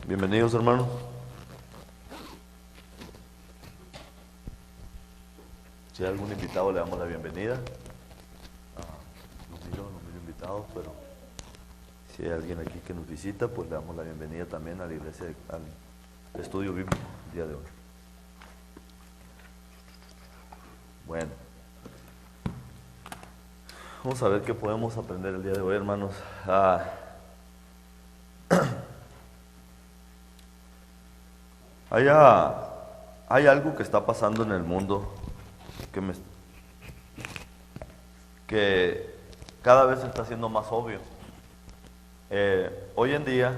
Bienvenidos, hermanos. Si hay algún invitado, le damos la bienvenida. No miro invitados, pero si hay alguien aquí que nos visita, pues le damos la bienvenida también a la iglesia, al estudio bíblico el día de hoy. Bueno, vamos a ver qué podemos aprender el día de hoy, hermanos. Hay algo que está pasando en el mundo que cada vez está siendo más obvio. Hoy en día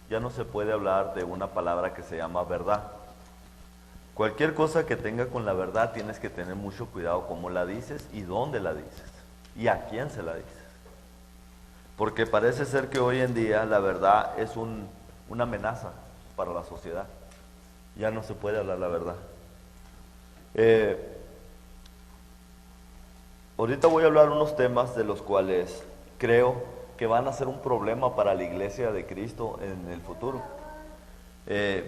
ya no se puede hablar de una palabra que se llama verdad. Cualquier cosa que tenga con la verdad tienes que tener mucho cuidado cómo la dices y dónde la dices y a quién se la dices. Porque parece ser que hoy en día la verdad es una amenaza para la sociedad. Ya no se puede hablar la verdad. Ahorita voy a hablar unos temas de los cuales creo que van a ser un problema para la iglesia de Cristo en el futuro.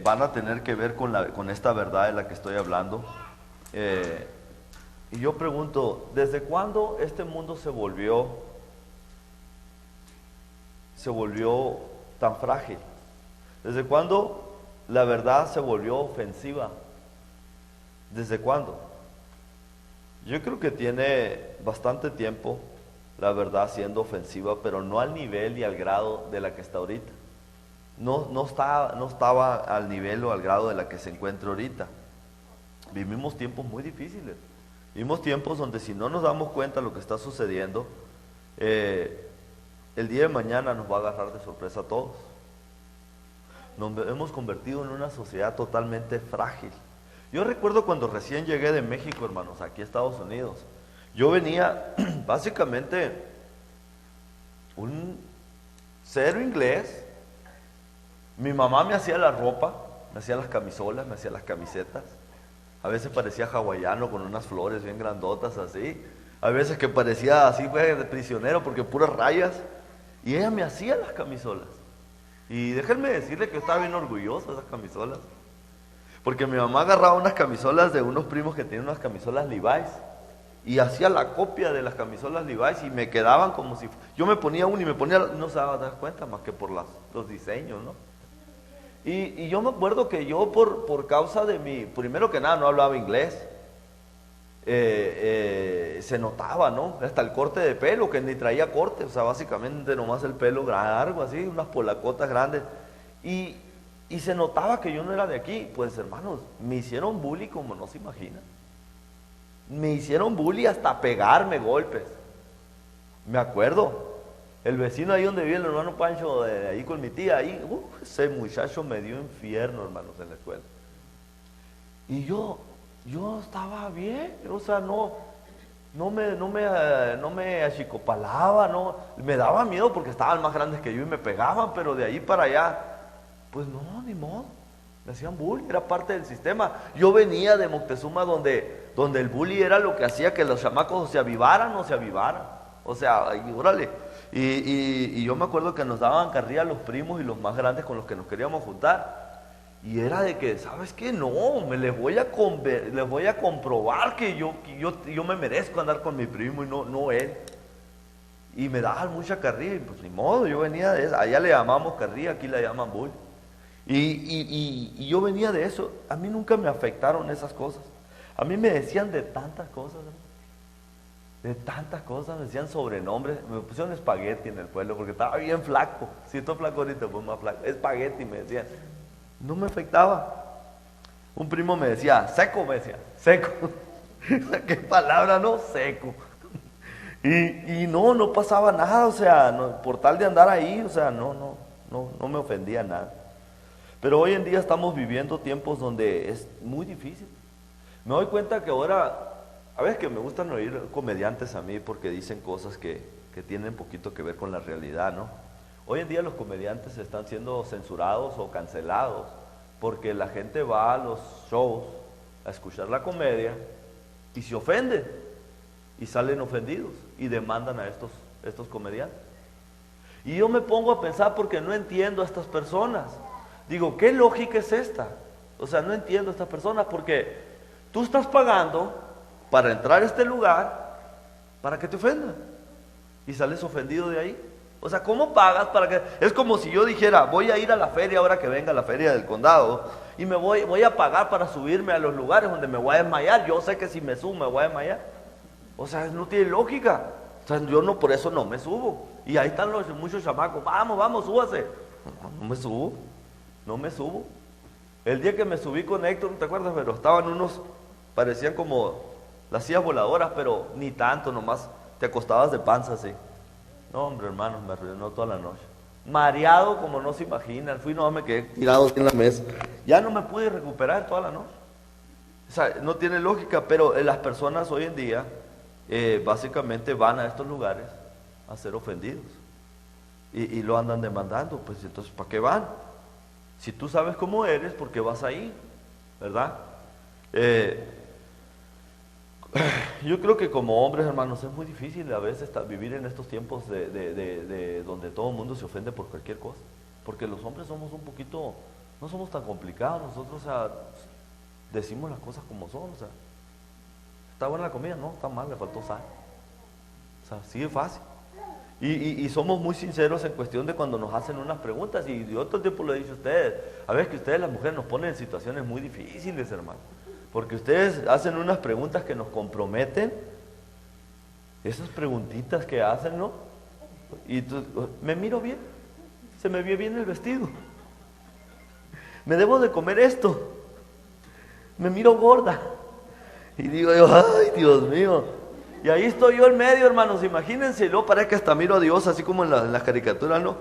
Van a tener que ver con esta verdad de la que estoy hablando. Y yo pregunto, ¿desde cuándo este mundo se volvió tan frágil? ¿Desde cuándo la verdad se volvió ofensiva? ¿Desde cuándo? Yo creo que tiene bastante tiempo la verdad siendo ofensiva, pero no al nivel y al grado de la que está ahorita. No estaba al nivel o al grado de la que se encuentra ahorita. Vivimos tiempos muy difíciles. Vivimos tiempos donde si no nos damos cuenta de lo que está sucediendo, el día de mañana nos va a agarrar de sorpresa a todos. Nos hemos convertido en una sociedad totalmente frágil. Yo recuerdo cuando recién llegué de México, hermanos, aquí a Estados Unidos. Yo venía básicamente un cero inglés. Mi mamá me hacía la ropa, me hacía las camisolas, me hacía las camisetas. A veces parecía hawaiano con unas flores bien grandotas así. A veces que parecía así, pues, de prisionero porque puras rayas. Y ella me hacía las camisolas. Y déjenme decirle que yo estaba bien orgulloso de esas camisolas. Porque mi mamá agarraba unas camisolas de unos primos que tenían unas camisolas Levi's. Y hacía la copia de las camisolas Levi's y me quedaban como si... Yo me ponía una y me ponía... No se daba cuenta más que por los diseños, ¿no? Y yo me acuerdo que yo por causa de mi... Primero que nada no hablaba inglés. Se notaba, ¿no? Hasta el corte de pelo, que ni traía corte. O sea, básicamente nomás el pelo largo, así, unas polacotas grandes. Y se notaba que yo no era de aquí. Pues, hermanos, me hicieron bully como no se imagina. Me hicieron bully hasta pegarme golpes. Me acuerdo. El vecino ahí donde vive el hermano Pancho, ahí con mi tía, ahí, ese muchacho me dio infierno, hermanos, en la escuela. Y yo estaba bien, o sea, no me achicopalaba, no, me daba miedo porque estaban más grandes que yo y me pegaban, pero de ahí para allá, pues no, ni modo, me hacían bullying, era parte del sistema. Yo venía de Moctezuma donde el bullying era lo que hacía que los chamacos se avivaran, o sea, órale. Y yo me acuerdo que nos daban carrilla los primos y los más grandes con los que nos queríamos juntar. Y era de que, ¿sabes qué? No, les voy a comprobar que yo me merezco andar con mi primo y no él. Y me daban mucha carrilla y pues ni modo, yo venía de eso. Allá le llamamos carrilla, aquí la llaman bullying. Y yo venía de eso. A mí nunca me afectaron esas cosas. A mí me decían de tantas cosas, ¿no? De tantas cosas, me decían sobrenombres. Me pusieron espagueti en el pueblo porque estaba bien flaco. Si estoy flaco ahorita, pues más flaco. Espagueti me decían. No me afectaba. Un primo me decía, seco, me decía, seco. ¿Qué palabra, no? Seco. Y no pasaba nada, o sea, por tal de andar ahí, o sea, no me ofendía nada. Pero hoy en día estamos viviendo tiempos donde es muy difícil. Me doy cuenta que ahora... A veces que me gustan oír comediantes a mí porque dicen cosas que tienen poquito que ver con la realidad, ¿no? Hoy en día los comediantes están siendo censurados o cancelados porque la gente va a los shows a escuchar la comedia y se ofenden y salen ofendidos y demandan a estos comediantes. Y yo me pongo a pensar porque no entiendo a estas personas. Digo, ¿qué lógica es esta? O sea, no entiendo a estas personas porque tú estás pagando para entrar a este lugar para que te ofendan y sales ofendido de ahí. O sea, ¿cómo pagas para que...? Es como si yo dijera, voy a ir a la feria ahora que venga la feria del condado y voy a pagar para subirme a los lugares donde me voy a desmayar. Yo sé que si me subo me voy a desmayar. O sea, no tiene lógica. O sea, yo no, por eso no me subo. Y ahí están muchos chamacos, vamos, súbase. No me subo, no me subo. El día que me subí con Héctor, ¿no te acuerdas? Pero estaban unos, parecían como las sillas voladoras, pero ni tanto, nomás te acostabas de panza así. No, hombre, hermano, me arruinó toda la noche. Mareado como no se imaginan. Me quedé tirado en la mesa. Ya no me pude recuperar toda la noche. O sea, no tiene lógica, pero las personas hoy en día básicamente van a estos lugares a ser ofendidos. Y lo andan demandando. Pues entonces, ¿para qué van? Si tú sabes cómo eres, ¿por qué vas ahí? ¿Verdad? Yo creo que como hombres, hermanos, es muy difícil a veces vivir en estos tiempos de donde todo el mundo se ofende por cualquier cosa. Porque los hombres somos un poquito, no somos tan complicados. Nosotros, o sea, decimos las cosas como son. O sea, ¿está buena la comida? No, está mal, le faltó sal. O sea, sí es fácil. Y somos muy sinceros en cuestión de cuando nos hacen unas preguntas. Y yo todo el tiempo le he dicho a ustedes, a veces que ustedes las mujeres nos ponen en situaciones muy difíciles, hermano. Porque ustedes hacen unas preguntas que nos comprometen. Esas preguntitas que hacen, ¿no? Y me miro bien. Se me vio bien el vestido. Me debo de comer esto. Me miro gorda. Y digo yo, ay, Dios mío. Y ahí estoy yo en medio, hermanos. Imagínense, y luego parece que hasta miro a Dios, así como en las caricaturas, ¿no?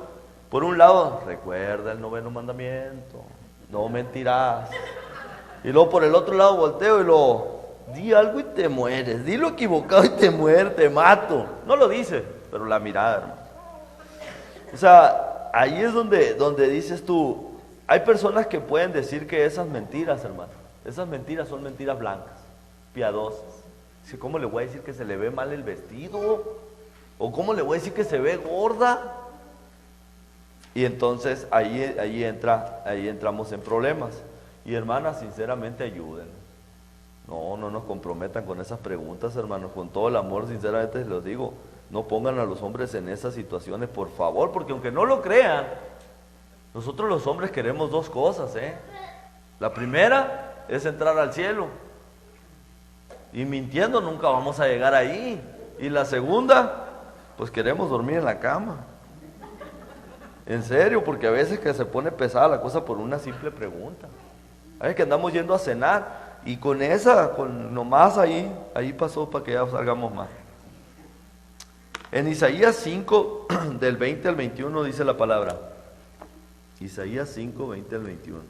Por un lado, recuerda el 9º mandamiento. No mentirás. Y luego por el otro lado volteo y di algo y te mueres, di lo equivocado y te mueres, te mato. No lo dice, pero la mirada, hermano. O sea, ahí es donde dices tú, hay personas que pueden decir que esas mentiras, hermano, esas mentiras son mentiras blancas, piadosas. ¿Cómo le voy a decir que se le ve mal el vestido? ¿O cómo le voy a decir que se ve gorda? Y entonces ahí entramos en problemas. Y hermanas, sinceramente ayuden. No nos comprometan con esas preguntas, hermanos. Con todo el amor, sinceramente les lo digo. No pongan a los hombres en esas situaciones, por favor. Porque aunque no lo crean, nosotros los hombres queremos dos cosas, ¿eh? La primera es entrar al cielo. Y mintiendo nunca vamos a llegar ahí. Y la segunda, pues queremos dormir en la cama. En serio, porque a veces que se pone pesada la cosa por una simple pregunta. A veces que andamos yendo a cenar y con nomás ahí pasó para que ya salgamos más. En Isaías 5, del 20 al 21 dice la palabra. Isaías 5, 20 al 21.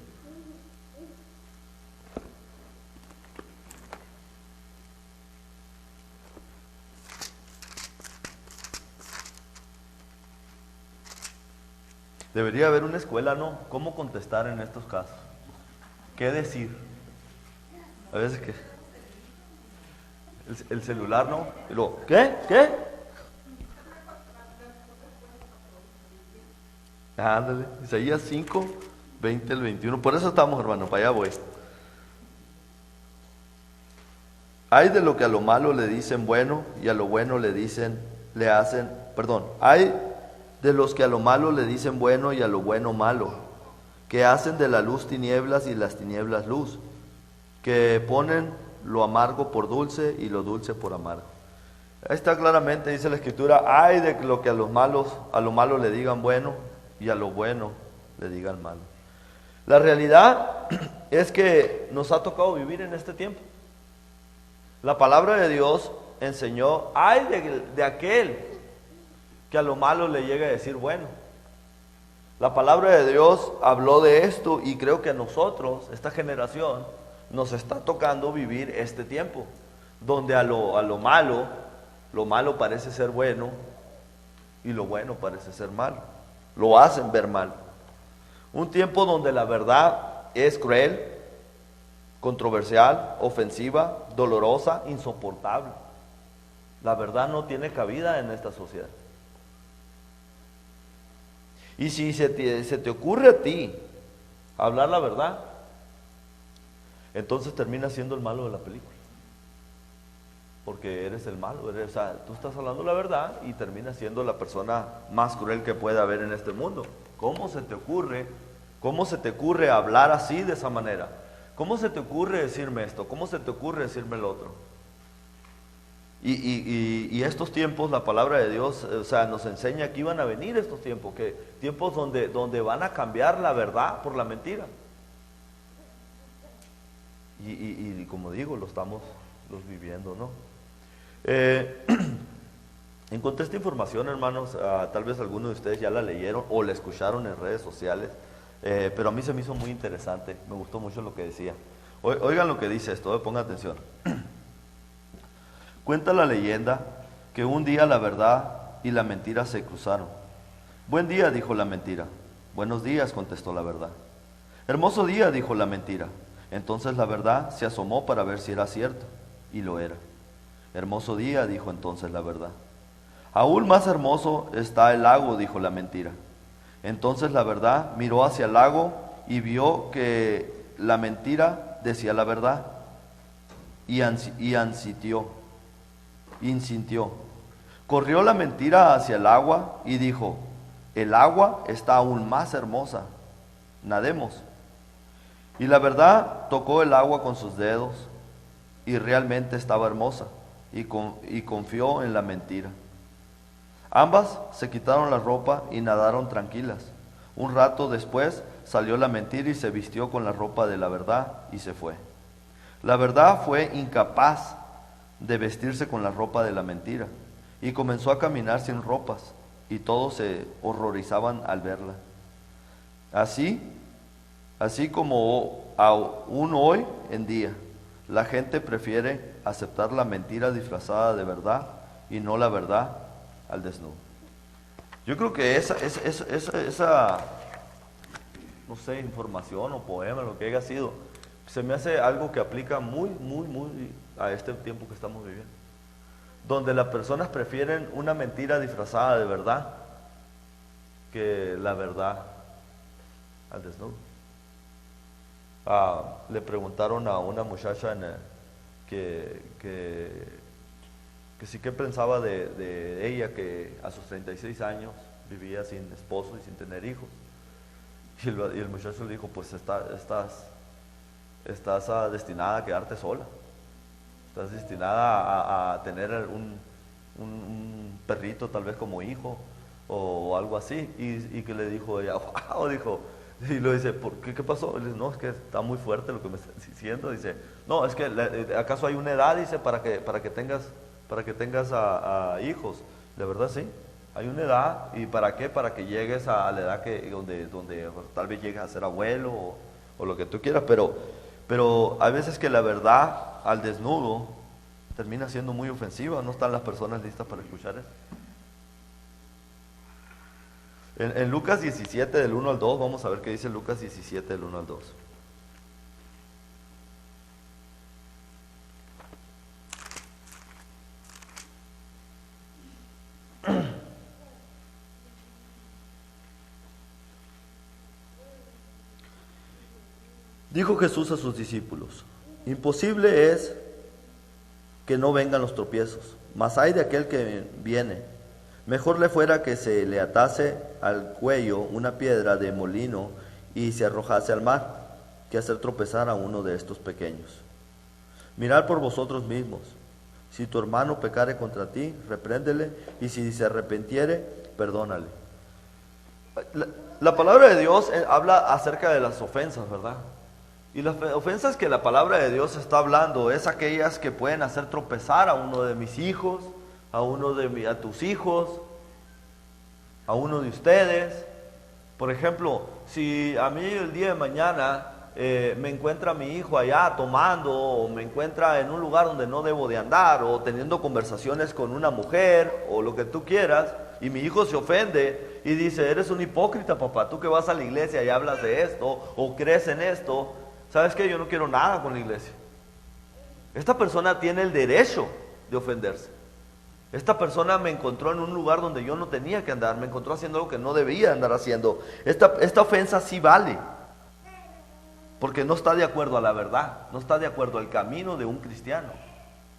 Debería haber una escuela, ¿no? ¿Cómo contestar en estos casos? ¿Qué decir? A veces que el celular, ¿no? Y luego, ¿qué? Ándale, Isaías 5, 20 al 21. Por eso estamos, hermano, para allá voy. Hay de lo que a lo malo le dicen bueno y a lo bueno hay de los que a lo malo le dicen bueno y a lo bueno malo, que hacen de la luz tinieblas y las tinieblas luz, que ponen lo amargo por dulce y lo dulce por amargo. Ahí está claramente, dice la Escritura, hay de lo que a lo malo le digan bueno y a lo bueno le digan malo. La realidad es que nos ha tocado vivir en este tiempo. La palabra de Dios enseñó, hay de aquel que a lo malo le llega a decir bueno. La palabra de Dios habló de esto y creo que a nosotros, esta generación, nos está tocando vivir este tiempo, donde a lo malo parece ser bueno y lo bueno parece ser malo. Lo hacen ver mal. Un tiempo donde la verdad es cruel, controversial, ofensiva, dolorosa, insoportable. La verdad no tiene cabida en esta sociedad. Y si se te ocurre a ti hablar la verdad, entonces termina siendo el malo de la película. Porque eres el malo, o sea, tú estás hablando la verdad y terminas siendo la persona más cruel que puede haber en este mundo. ¿Cómo se te ocurre? ¿Cómo se te ocurre hablar así, de esa manera? ¿Cómo se te ocurre decirme esto? ¿Cómo se te ocurre decirme el otro? Y estos tiempos, la palabra de Dios, o sea, nos enseña que iban a venir estos tiempos, que tiempos donde van a cambiar la verdad por la mentira. Y como digo, los viviendo, ¿no? Encontré esta información, hermanos, tal vez algunos de ustedes ya la leyeron o la escucharon en redes sociales, pero a mí se me hizo muy interesante, me gustó mucho lo que decía. Oigan lo que dice esto, pongan atención. Cuenta la leyenda que un día la verdad y la mentira se cruzaron. Buen día, dijo la mentira. Buenos días, contestó la verdad. Hermoso día, dijo la mentira. Entonces la verdad se asomó para ver si era cierto, y lo era. Hermoso día, dijo entonces la verdad. Aún más hermoso está el lago, dijo la mentira. Entonces la verdad miró hacia el lago y vio que la mentira decía la verdad, y insintió. Corrió la mentira hacia el agua y dijo: el agua está aún más hermosa, nademos. Y la verdad tocó el agua con sus dedos y realmente estaba hermosa, y confió en la mentira. Ambas se quitaron la ropa y nadaron tranquilas. Un rato después salió la mentira y se vistió con la ropa de la verdad y se fue. La verdad fue incapaz de vestirse con la ropa de la mentira y comenzó a caminar sin ropas, y todos se horrorizaban al verla. Así como aún hoy en día, la gente prefiere aceptar la mentira disfrazada de verdad y no la verdad al desnudo. Yo creo que esa no sé, información o poema, lo que haya sido, se me hace algo que aplica muy a este tiempo que estamos viviendo, donde las personas prefieren una mentira disfrazada de verdad que la verdad al desnudo. Le preguntaron a una muchacha que sí, que pensaba de ella, que a sus 36 años vivía sin esposo y sin tener hijos. Y el muchacho le dijo: pues estás destinada a quedarte sola. Estás destinada a tener un perrito tal vez como hijo o algo así. Y que le dijo ella: wow, dijo. Y lo dice: ¿por qué? ¿Qué pasó? Y le dice: no, es que está muy fuerte lo que me estás diciendo. Dice: no, es que ¿acaso hay una edad, dice, para que tengas a hijos? De verdad sí, hay una edad. ¿Y para qué? Para que llegues a la edad donde tal vez llegues a ser abuelo o lo que tú quieras. Pero hay veces que la verdad al desnudo termina siendo muy ofensiva. No están las personas listas para escuchar eso. En Lucas 17 del 1 al 2, vamos a ver qué dice Lucas 17 del 1 al 2. Dijo Jesús a sus discípulos: imposible es que no vengan los tropiezos, mas hay de aquel que viene. Mejor le fuera que se le atase al cuello una piedra de molino y se arrojase al mar, que hacer tropezar a uno de estos pequeños. Mirad por vosotros mismos. Si tu hermano pecare contra ti, repréndele, y si se arrepintiere, perdónale. La palabra de Dios habla acerca de las ofensas, ¿verdad? Y las ofensas que la palabra de Dios está hablando es aquellas que pueden hacer tropezar a uno de mis hijos, a tus hijos, a uno de ustedes. Por ejemplo, si a mí el día de mañana me encuentra mi hijo allá tomando, o me encuentra en un lugar donde no debo de andar, o teniendo conversaciones con una mujer, o lo que tú quieras, y mi hijo se ofende y dice: eres un hipócrita, papá, tú que vas a la iglesia y hablas de esto, o crees en esto. ¿Sabes qué? Yo no quiero nada con la iglesia. Esta persona tiene el derecho de ofenderse. Esta persona me encontró en un lugar donde yo no tenía que andar, me encontró haciendo algo que no debía andar haciendo. Esta ofensa sí vale. porque no está de acuerdo a la verdad, no está de acuerdo al camino de un cristiano,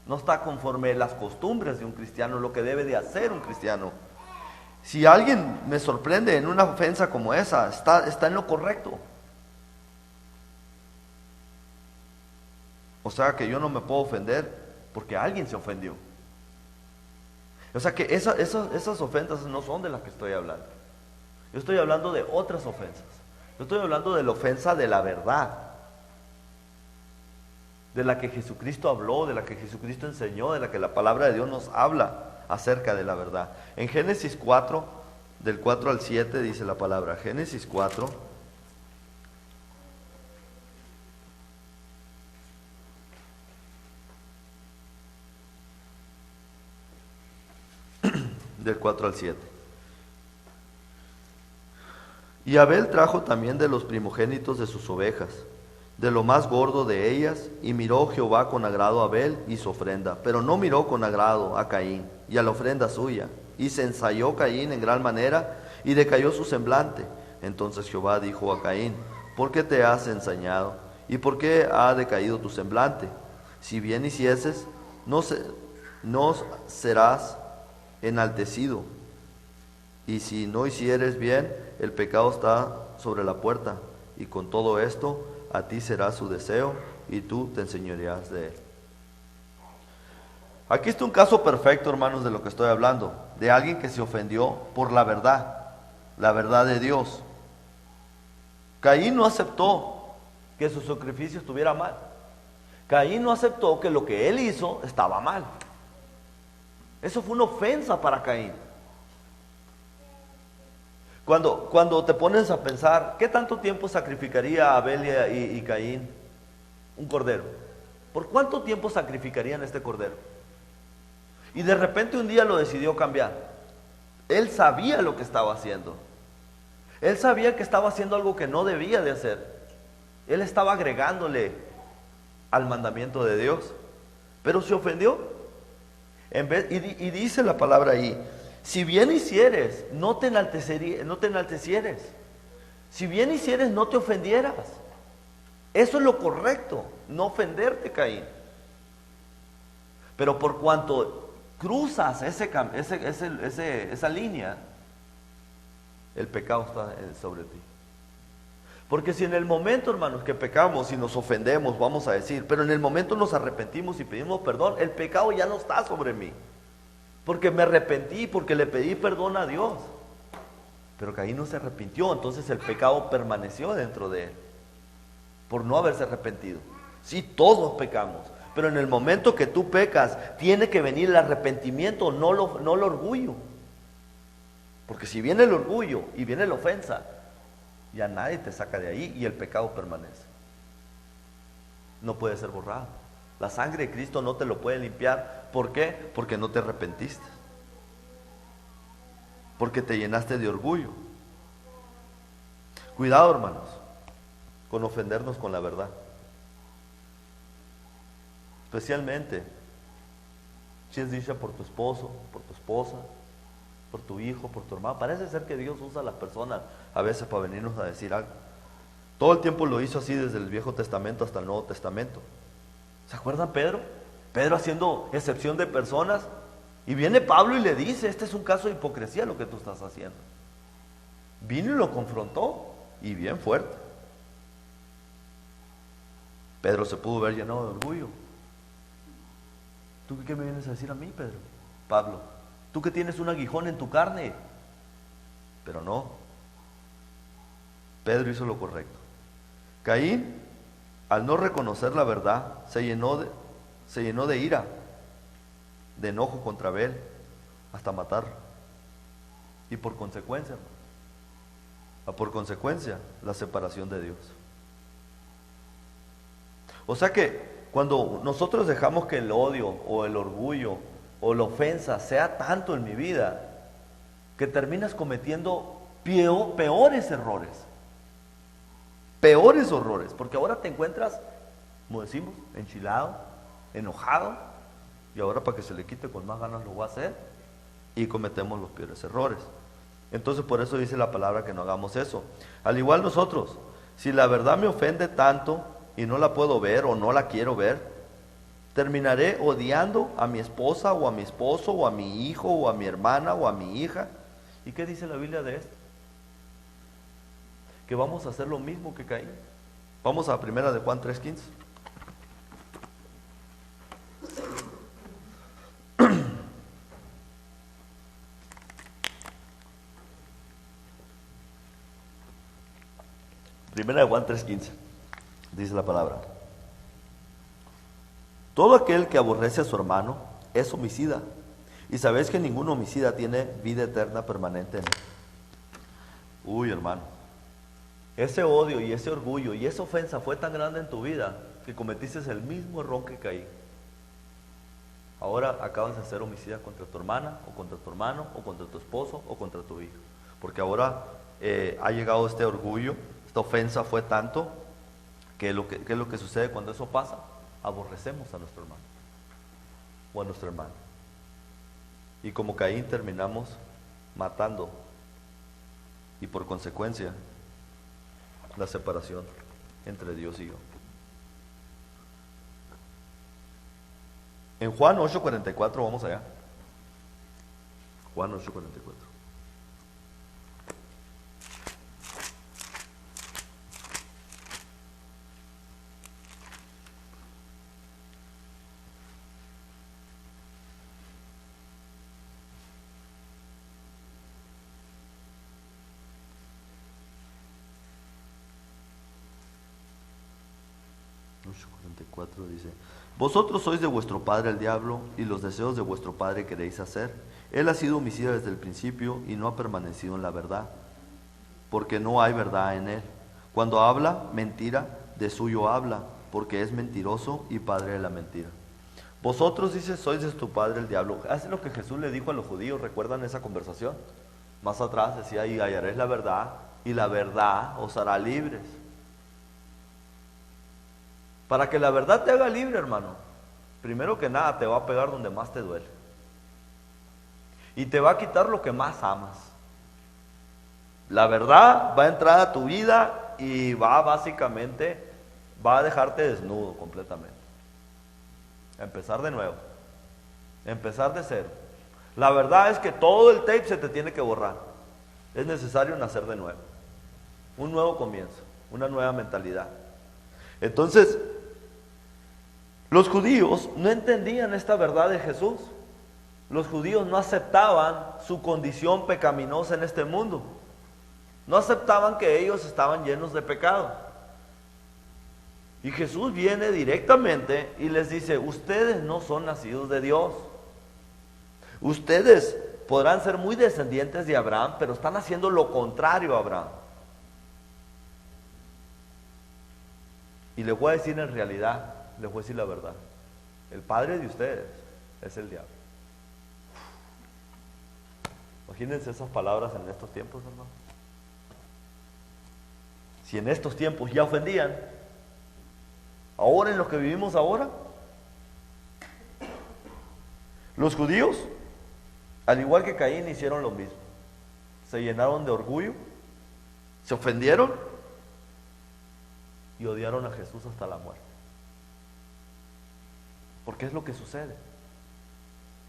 no está conforme a las costumbres de un cristiano, lo que debe de hacer un cristiano. Si alguien me sorprende en una ofensa como esa, está en lo correcto. O sea que yo no me puedo ofender porque alguien se ofendió. O sea que esas ofensas no son de las que estoy hablando. Yo estoy hablando de otras ofensas. Yo estoy hablando de la ofensa de la verdad, de la que Jesucristo habló, de la que Jesucristo enseñó, de la que la palabra de Dios nos habla acerca de la verdad. En Génesis 4, del 4 al 7 dice la palabra, Génesis 4, del 4 al 7. Y Abel trajo también de los primogénitos de sus ovejas, de lo más gordo de ellas, y miró Jehová con agrado a Abel y su ofrenda, pero no miró con agrado a Caín y a la ofrenda suya. Y se ensayó Caín en gran manera, y decayó su semblante. Entonces Jehová dijo a Caín, ¿por qué te has ensañado? ¿Y por qué ha decaído tu semblante? Si bien hicieses, no serás enaltecido. Y si no hicieres bien, el pecado está sobre la puerta, y con todo esto a ti será su deseo, y tú te enseñorearás de él. Aquí está un caso perfecto, hermanos, de lo que estoy hablando, de alguien que se ofendió por la verdad de Dios. Caín no aceptó que su sacrificio estuviera mal. Caín no aceptó que lo que él hizo estaba mal. Eso fue una ofensa para Caín. Cuando te pones a pensar, ¿qué tanto tiempo sacrificaría Abel y Caín un cordero? ¿Por cuánto tiempo sacrificarían este cordero? Y de repente un día lo decidió cambiar. Él sabía lo que estaba haciendo. Él sabía que estaba haciendo algo que no debía de hacer. Él estaba agregándole al mandamiento de Dios, pero se ofendió. Y dice la palabra ahí, si bien hicieres, no te enaltecieres. Si bien hicieres, no te ofendieras. Eso es lo correcto, no ofenderte, Caín. Pero por cuanto cruzas esa línea, el pecado está sobre ti. Porque si en el momento, hermanos, que pecamos y nos ofendemos, vamos a decir, pero en el momento nos arrepentimos y pedimos perdón, el pecado ya no está sobre mí. Porque me arrepentí, porque le pedí perdón a Dios. Pero Caín no se arrepintió, entonces el pecado permaneció dentro de él, por no haberse arrepentido. Sí, todos pecamos, pero en el momento que tú pecas, tiene que venir el arrepentimiento, no el orgullo. Porque si viene el orgullo y viene la ofensa, ya nadie te saca de ahí y el pecado permanece. No puede ser borrado. La sangre de Cristo no te lo puede limpiar. ¿Por qué? Porque no te arrepentiste. Porque te llenaste de orgullo. Cuidado, hermanos, con ofendernos con la verdad. Especialmente si es dicha por tu esposo, por tu esposa, por tu hijo, por tu hermano. Parece ser que Dios usa a las personas a veces para venirnos a decir algo. Todo el tiempo lo hizo así desde el Viejo Testamento hasta el Nuevo Testamento. ¿Se acuerdan Pedro? Pedro haciendo excepción de personas. Y viene Pablo y le dice, este es un caso de hipocresía lo que tú estás haciendo. Vino y lo confrontó, y bien fuerte. Pedro se pudo ver llenado de orgullo. ¿Tú qué me vienes a decir a mí, Pedro? Pablo, tú que tienes un aguijón en tu carne. Pero no. Pedro hizo lo correcto. Caín, al no reconocer la verdad, se llenó de ira, de enojo contra Abel, hasta matarlo. Y por consecuencia, la separación de Dios. O sea que cuando nosotros dejamos que el odio o el orgullo o la ofensa sea tanto en mi vida, que terminas cometiendo peores errores. Peores horrores, porque ahora te encuentras, como decimos, enchilado, enojado, y ahora para que se le quite con más ganas lo voy a hacer, y cometemos los peores errores. Entonces por eso dice la palabra que no hagamos eso. Al igual nosotros, Si la verdad me ofende tanto y no la puedo ver o no la quiero ver, terminaré odiando a mi esposa o a mi esposo o a mi hijo o a mi hermana o a mi hija. ¿Y qué dice la Biblia de esto? Que vamos a hacer lo mismo que Caín. Vamos a primera de Juan 3:15. Primera de Juan 3:15. Dice la palabra: todo aquel que aborrece a su hermano es homicida, y sabéis que ningún homicida tiene vida eterna permanente en él. Uy, hermano, ese odio y ese orgullo y esa ofensa fue tan grande en tu vida que cometiste el mismo error que Caín. Ahora acabas de ser homicida contra tu hermana, o contra tu hermano, o contra tu esposo, o contra tu hijo. Porque ahora ha llegado este orgullo, esta ofensa fue tanto que ¿qué es lo que sucede cuando eso pasa? Aborrecemos a nuestro hermano o a nuestra hermana. Y como Caín terminamos matando, y por consecuencia la separación entre Dios y yo. En Juan 8:44, vamos allá. Juan 8:44. Dice: vosotros sois de vuestro padre el diablo, y los deseos de vuestro padre queréis hacer. Él ha sido homicida desde el principio y no ha permanecido en la verdad, porque no hay verdad en él. Cuando habla mentira, de suyo habla, porque es mentiroso y padre de la mentira. Vosotros, dice, sois de tu padre el diablo. Hace lo que Jesús le dijo a los judíos. ¿Recuerdan esa conversación? Más atrás decía: y hallaréis la verdad, y la verdad os hará libres. Para que la verdad te haga libre, hermano, primero que nada te va a pegar donde más te duele. Y te va a quitar lo que más amas. La verdad va a entrar a tu vida y va a dejarte desnudo completamente. A empezar de nuevo. Empezar de cero. La verdad es que todo el tape se te tiene que borrar. Es necesario nacer de nuevo. Un nuevo comienzo, una nueva mentalidad. Entonces, los judíos no entendían esta verdad de Jesús. Los judíos no aceptaban su condición pecaminosa en este mundo. No aceptaban que ellos estaban llenos de pecado. Y Jesús viene directamente y les dice: ustedes no son nacidos de Dios. Ustedes podrán ser muy descendientes de Abraham, pero están haciendo lo contrario a Abraham. Y les voy a decir en realidad, les voy a decir la verdad: el padre de ustedes es el diablo. Imagínense esas palabras en estos tiempos, hermano. Si en estos tiempos ya ofendían, ahora en lo que vivimos ahora, los judíos, al igual que Caín, hicieron lo mismo. Se llenaron de orgullo, se ofendieron y odiaron a Jesús hasta la muerte. Porque es lo que sucede.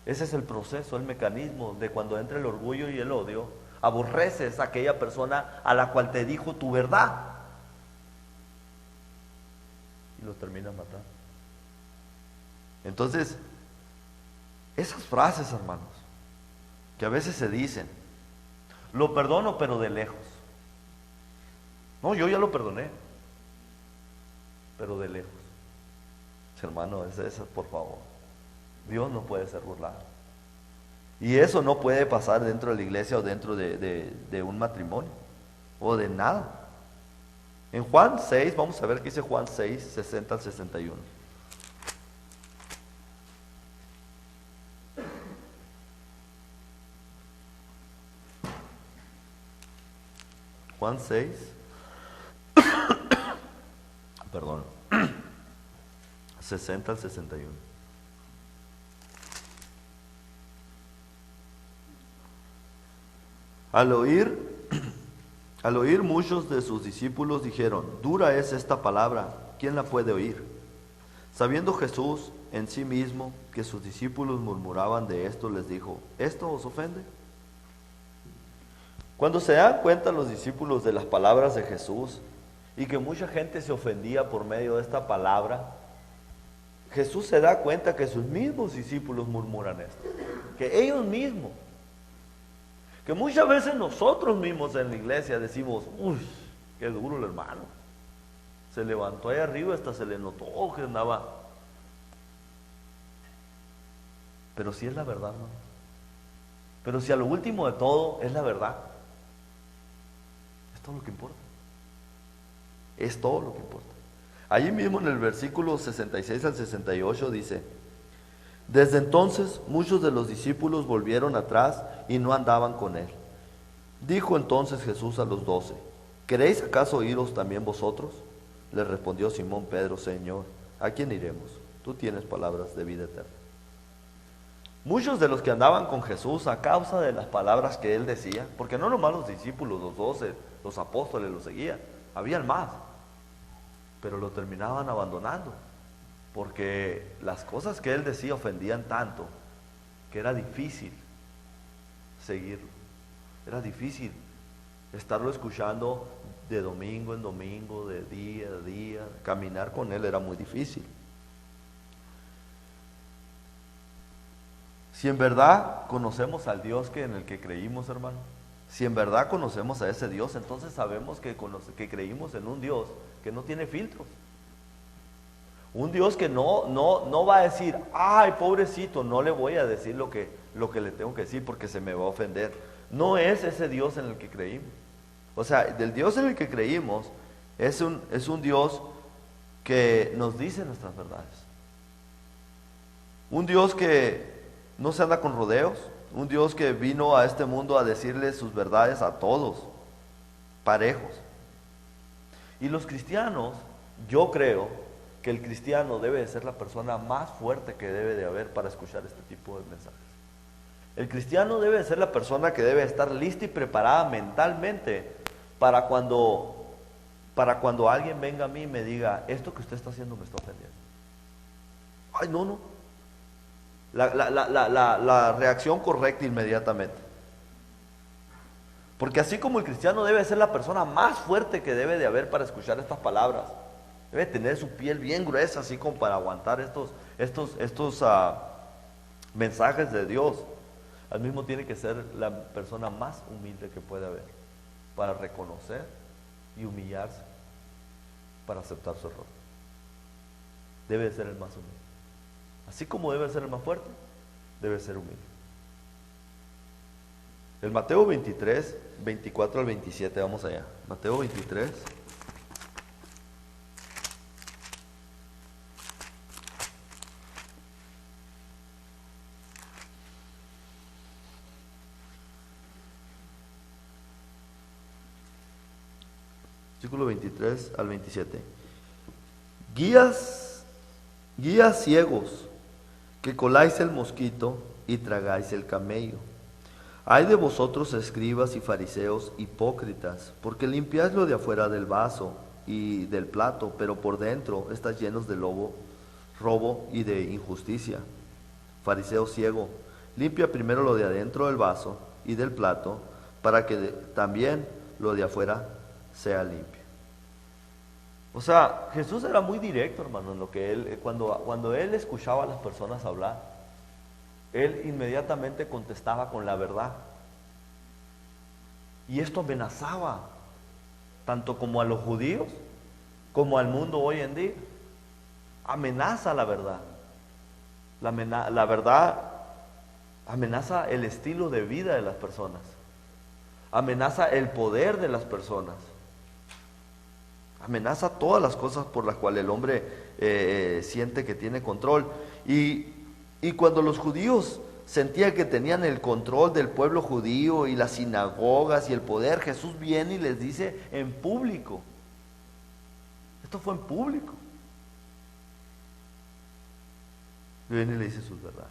Ese es el proceso, el mecanismo de cuando entra el orgullo y el odio. Aborreces a aquella persona a la cual te dijo tu verdad y lo terminas matando. Entonces, esas frases, hermanos, que a veces se dicen: lo perdono pero de lejos. No, yo ya lo perdoné, pero de lejos. Hermano, es esa, por favor. Dios no puede ser burlado. Y eso no puede pasar dentro de la iglesia o dentro de un matrimonio o de nada. En Juan 6, vamos a ver qué dice Juan 6, 60 al 61. Juan 6, perdón, 60 al 61. Al oír Al oír muchos de sus discípulos dijeron: dura es esta palabra, ¿quién la puede oír? Sabiendo Jesús en sí mismo que sus discípulos murmuraban de esto, les dijo: ¿esto os ofende? Cuando se dan cuenta los discípulos de las palabras de Jesús y que mucha gente se ofendía por medio de esta palabra, Jesús se da cuenta que sus mismos discípulos murmuran esto, que ellos mismos, que muchas veces nosotros mismos en la iglesia decimos: uy, qué duro el hermano, se levantó ahí arriba, hasta se le notó que andaba. Pero si es la verdad, ¿no? Pero si a lo último de todo es la verdad, es todo lo que importa. Es todo lo que importa. Allí mismo en el versículo 66 al 68 dice: desde entonces muchos de los discípulos volvieron atrás y no andaban con él. Dijo entonces Jesús a los 12: ¿queréis acaso iros también vosotros? Le respondió Simón Pedro: Señor, ¿a quién iremos? Tú tienes palabras de vida eterna. Muchos de los que andaban con Jesús, a causa de las palabras que él decía, porque no nomás los discípulos, los 12, los apóstoles lo seguían, habían más, pero lo terminaban abandonando, porque las cosas que él decía ofendían tanto que era difícil seguirlo, era difícil estarlo escuchando de domingo en domingo, de día a día. Caminar con él era muy difícil. Si en verdad conocemos al Dios en el que creímos, hermano, si en verdad conocemos a ese Dios, entonces sabemos que creímos en un Dios que no tiene filtros. Un Dios que no va a decir: ay, pobrecito, no le voy a decir lo que le tengo que decir porque se me va a ofender. No es ese Dios en el que creímos. O sea, del Dios en el que creímos es un Dios que nos dice nuestras verdades. Un Dios que no se anda con rodeos. Un Dios que vino a este mundo a decirle sus verdades a todos, parejos. Y los cristianos, yo creo que el cristiano debe de ser la persona más fuerte que debe de haber para escuchar este tipo de mensajes. El cristiano debe de ser la persona que debe estar lista y preparada mentalmente para cuando alguien venga a mí y me diga: esto que usted está haciendo me está ofendiendo. Ay, no. La reacción correcta inmediatamente. Porque así como el cristiano debe ser la persona más fuerte que debe de haber para escuchar estas palabras, debe tener su piel bien gruesa, así como para aguantar estos mensajes de Dios. Al mismo tiene que ser la persona más humilde que puede haber para reconocer y humillarse, para aceptar su error. Debe de ser el más humilde. Así como debe ser el más fuerte, debe ser humilde. El Mateo 23, 24 al 27, vamos allá. Mateo 23. Versículo 23 al 27. Guías ciegos, que coláis el mosquito y tragáis el camello. Ay de vosotros, escribas y fariseos hipócritas, porque limpiáis lo de afuera del vaso y del plato, pero por dentro estáis llenos de robo y de injusticia. Fariseo ciego, limpia primero lo de adentro del vaso y del plato, para que también lo de afuera sea limpio. O sea, Jesús era muy directo, hermano, en lo que él, cuando él escuchaba a las personas hablar, él inmediatamente contestaba con la verdad. Y esto amenazaba tanto como a los judíos como al mundo hoy en día. Amenaza la verdad. La verdad amenaza el estilo de vida de las personas. Amenaza el poder de las personas. Amenaza todas las cosas por las cuales el hombre siente que tiene control. Y cuando los judíos sentían que tenían el control del pueblo judío y las sinagogas y el poder, Jesús viene y les dice en público. Esto fue en público. Viene y le dice sus verdades.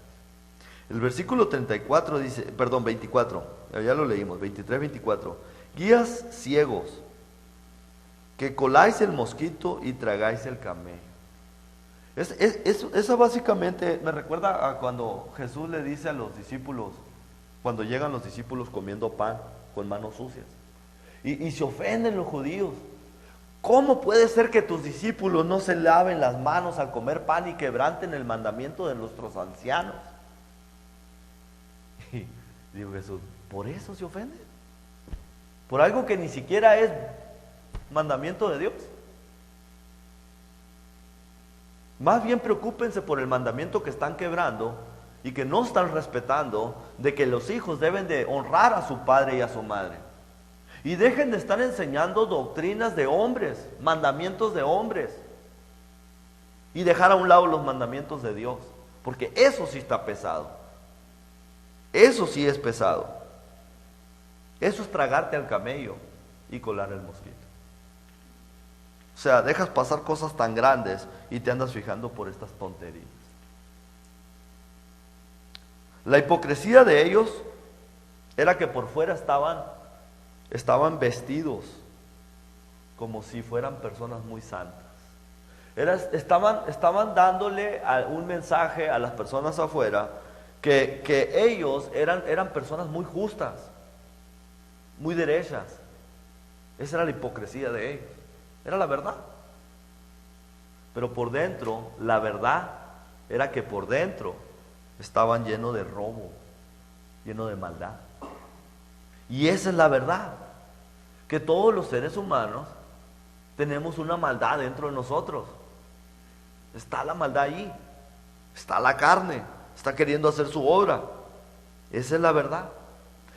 El versículo 34 dice, perdón, 24, ya lo leímos, 23, 24. guías ciegos, que coláis el mosquito y tragáis el camello. Eso básicamente me recuerda a cuando Jesús le dice a los discípulos, cuando llegan los discípulos comiendo pan con manos sucias, y se ofenden los judíos. ¿Cómo puede ser que tus discípulos no se laven las manos al comer pan y quebranten el mandamiento de nuestros ancianos? Y dijo Jesús, ¿por eso se ofenden? ¿Por algo que ni siquiera es mandamiento de Dios? Más bien preocúpense por el mandamiento que están quebrando y que no están respetando, de que los hijos deben de honrar a su padre y a su madre. Y dejen de estar enseñando doctrinas de hombres, mandamientos de hombres, y dejar a un lado los mandamientos de Dios, porque eso sí está pesado. Eso sí es pesado. Eso es tragarte al camello y colar el mosquito. O sea, dejas pasar cosas tan grandes y te andas fijando por estas tonterías. La hipocresía de ellos era que por fuera estaban vestidos como si fueran personas muy santas. Estaban dándole un mensaje a las personas afuera que ellos eran personas muy justas, muy derechas. Esa era la hipocresía de ellos. Era la verdad. Pero por dentro, la verdad era que por dentro estaban llenos de robo, llenos de maldad. Y esa es la verdad, que todos los seres humanos tenemos una maldad dentro de nosotros. Está la maldad ahí, está la carne, está queriendo hacer su obra. Esa es la verdad.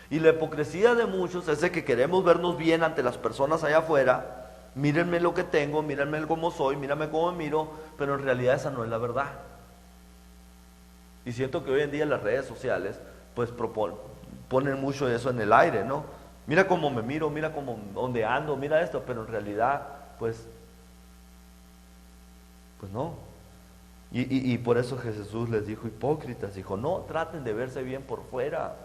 Y la hipocresía de muchos es de que queremos vernos bien ante las personas allá afuera. Mírenme lo que tengo, mírenme cómo soy, mírame cómo me miro, pero en realidad esa no es la verdad. Y siento que hoy en día las redes sociales pues ponen mucho eso en el aire, ¿no? Mira cómo me miro, mira cómo, dónde ando, mira esto, pero en realidad pues no. Y por eso Jesús les dijo, hipócritas, dijo, no traten de verse bien por fuera,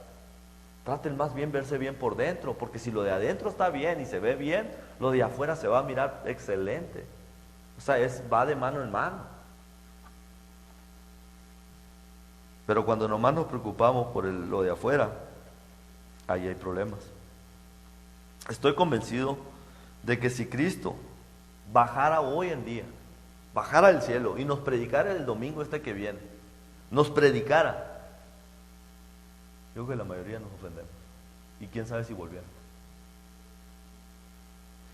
traten más bien verse bien por dentro, porque si lo de adentro está bien y se ve bien, lo de afuera se va a mirar excelente. O sea, va de mano en mano. Pero cuando nomás nos preocupamos por lo de afuera, ahí hay problemas. Estoy convencido de que si Cristo bajara hoy en día, bajara del cielo y nos predicara el domingo que viene, nos predicara, yo creo que la mayoría nos ofendemos. Y quién sabe si volviera.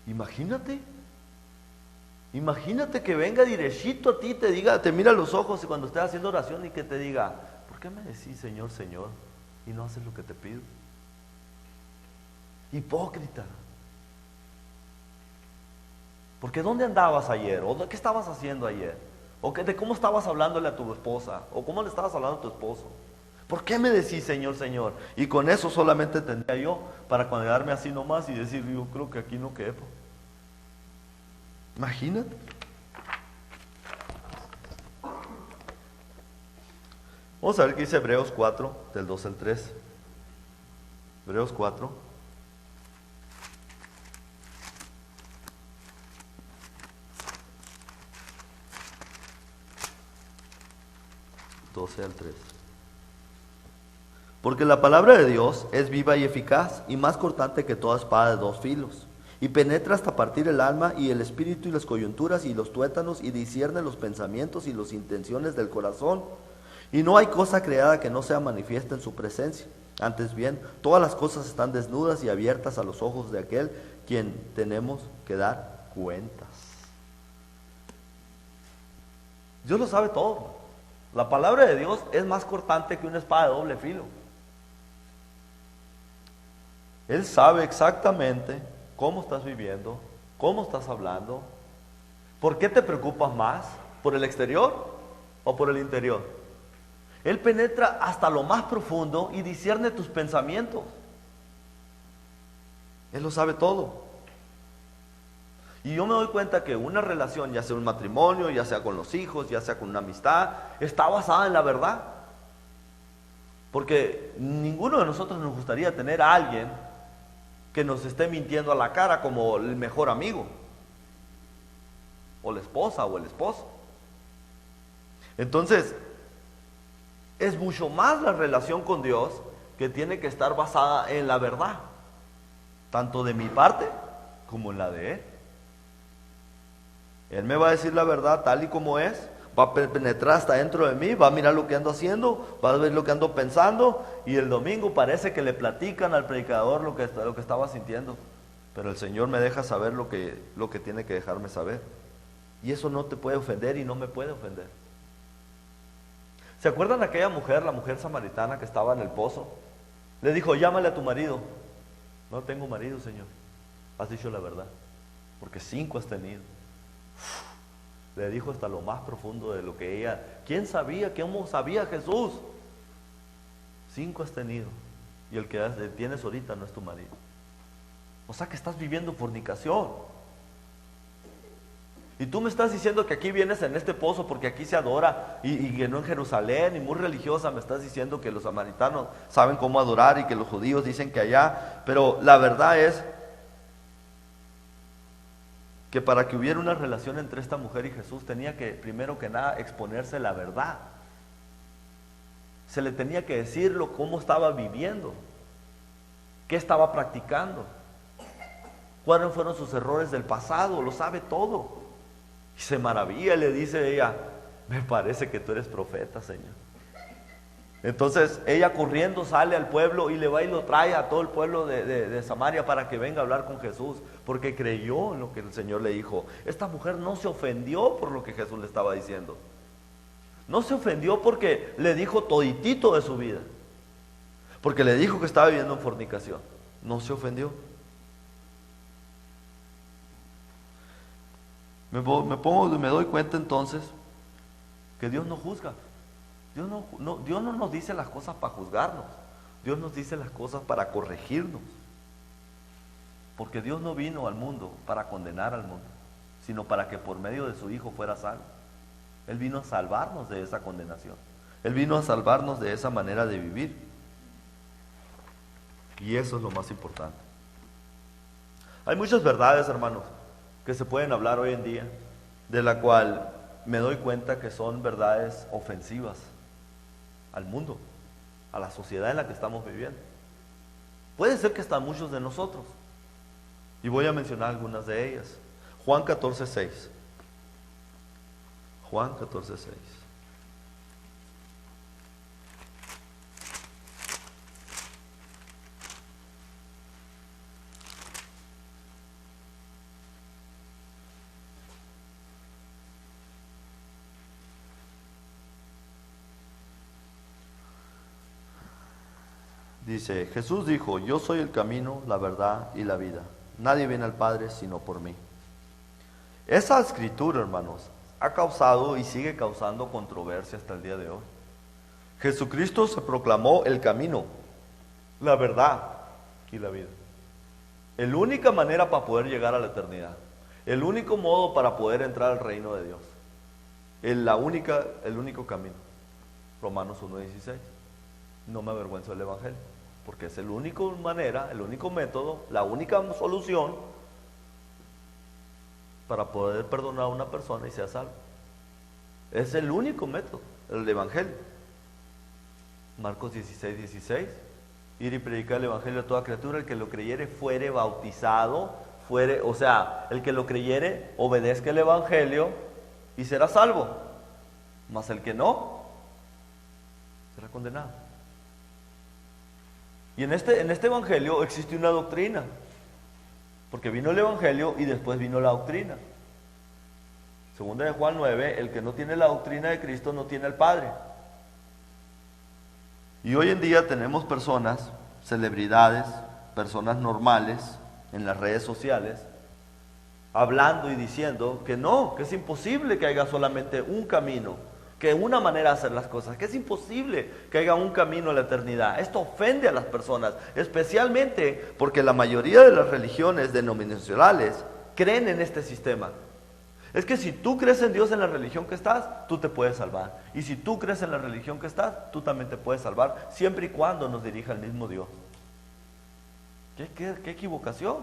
Imagínate que venga derechito a ti, te mira a los ojos cuando estés haciendo oración y que te diga, ¿por qué me decís Señor, Señor y no haces lo que te pido? Hipócrita. Porque ¿dónde andabas ayer? ¿O qué estabas haciendo ayer? ¿O de cómo estabas hablándole a tu esposa? ¿O cómo le estabas hablando a tu esposo? ¿Por qué me decís Señor, Señor? Y con eso solamente tendría yo para quedarme así nomás y decir, yo creo que aquí no quepo. Imagínate. Vamos a ver qué dice Hebreos 4, del 2 al 3. Hebreos 4. Al 3. Porque la palabra de Dios es viva y eficaz y más cortante que toda espada de dos filos, y penetra hasta partir el alma y el espíritu y las coyunturas y los tuétanos, y discierne los pensamientos y las intenciones del corazón. Y no hay cosa creada que no sea manifiesta en su presencia. Antes bien, todas las cosas están desnudas y abiertas a los ojos de aquel quien tenemos que dar cuentas. Dios lo sabe todo. La palabra de Dios es más cortante que una espada de doble filo. Él sabe exactamente cómo estás viviendo, cómo estás hablando. ¿Por qué te preocupas más? ¿Por el exterior o por el interior? Él penetra hasta lo más profundo y discierne tus pensamientos. Él lo sabe todo. Y yo me doy cuenta que una relación, ya sea un matrimonio, ya sea con los hijos, ya sea con una amistad, está basada en la verdad. Porque ninguno de nosotros nos gustaría tener a alguien que nos esté mintiendo a la cara como el mejor amigo, o la esposa o el esposo. Entonces, es mucho más la relación con Dios que tiene que estar basada en la verdad, tanto de mi parte como en la de Él. Él me va a decir la verdad tal y como es, va a penetrar hasta dentro de mí, va a mirar lo que ando haciendo, va a ver lo que ando pensando, y el domingo parece que le platican al predicador lo que estaba sintiendo, pero el Señor me deja saber lo que tiene que dejarme saber, y eso no te puede ofender y no me puede ofender. ¿Se acuerdan de aquella mujer, la mujer samaritana que estaba en el pozo? Le dijo, llámale a tu marido. No tengo marido, Señor. Has dicho la verdad, porque 5 has tenido. Le dijo hasta lo más profundo de lo que ella, ¿quién sabía? ¿Cómo sabía Jesús? 5 has tenido, y el que tienes ahorita no es tu marido. O sea que estás viviendo fornicación. Y tú me estás diciendo que aquí vienes en este pozo porque aquí se adora, y que no en Jerusalén, y muy religiosa me estás diciendo que los samaritanos saben cómo adorar y que los judíos dicen que allá, pero la verdad es que para que hubiera una relación entre esta mujer y Jesús tenía que, primero que nada, exponerse la verdad. Se le tenía que decirlo cómo estaba viviendo, qué estaba practicando, cuáles fueron sus errores del pasado, lo sabe todo. Y se maravilla, le dice ella, me parece que tú eres profeta, Señor. Entonces ella corriendo sale al pueblo y le va y lo trae a todo el pueblo de Samaria para que venga a hablar con Jesús, porque creyó en lo que el Señor le dijo. Esta mujer no se ofendió por lo que Jesús le estaba diciendo. No se ofendió porque le dijo toditito de su vida, porque le dijo que estaba viviendo en fornicación. No se ofendió. Me doy cuenta entonces que Dios no juzga. Dios no nos dice las cosas para juzgarnos. Dios nos dice las cosas para corregirnos. Porque Dios no vino al mundo para condenar al mundo, sino para que por medio de su Hijo fuera salvo. Él vino a salvarnos de esa condenación. Él vino a salvarnos de esa manera de vivir. Y eso es lo más importante. Hay muchas verdades, hermanos, que se pueden hablar hoy en día, de la cual me doy cuenta que son verdades ofensivas al mundo, a la sociedad en la que estamos viviendo. Puede ser que hasta muchos de nosotros. Y voy a mencionar algunas de ellas. Juan 14:6. Juan 14:6. Dice, Jesús dijo, yo soy el camino, la verdad y la vida. Nadie viene al Padre sino por mí. Esa escritura, hermanos, ha causado y sigue causando controversia hasta el día de hoy. Jesucristo se proclamó el camino, la verdad y la vida. La única manera para poder llegar a la eternidad. El único modo para poder entrar al reino de Dios. El único camino. Romanos 1:16. No me avergüenzo del Evangelio, porque es la única manera, el único método, la única solución para poder perdonar a una persona y sea salvo. Es el único método, el Evangelio. Marcos 16:16. Ir y predicar el Evangelio a toda criatura, el que lo creyere fuere bautizado, el que lo creyere obedezca el Evangelio y será salvo, mas el que no, será condenado. Y en este Evangelio existe una doctrina, porque vino el Evangelio y después vino la doctrina. Segunda de Juan 9, el que no tiene la doctrina de Cristo no tiene al Padre. Y hoy en día tenemos personas, celebridades, personas normales en las redes sociales, hablando y diciendo que no, que es imposible que haya solamente un camino, que una manera de hacer las cosas, que es imposible que haya un camino a la eternidad. Esto ofende a las personas, especialmente porque la mayoría de las religiones denominacionales creen en este sistema. Es que si tú crees en Dios en la religión que estás, tú te puedes salvar. Y si tú crees en la religión que estás, tú también te puedes salvar, siempre y cuando nos dirija el mismo Dios. ¿Qué equivocación?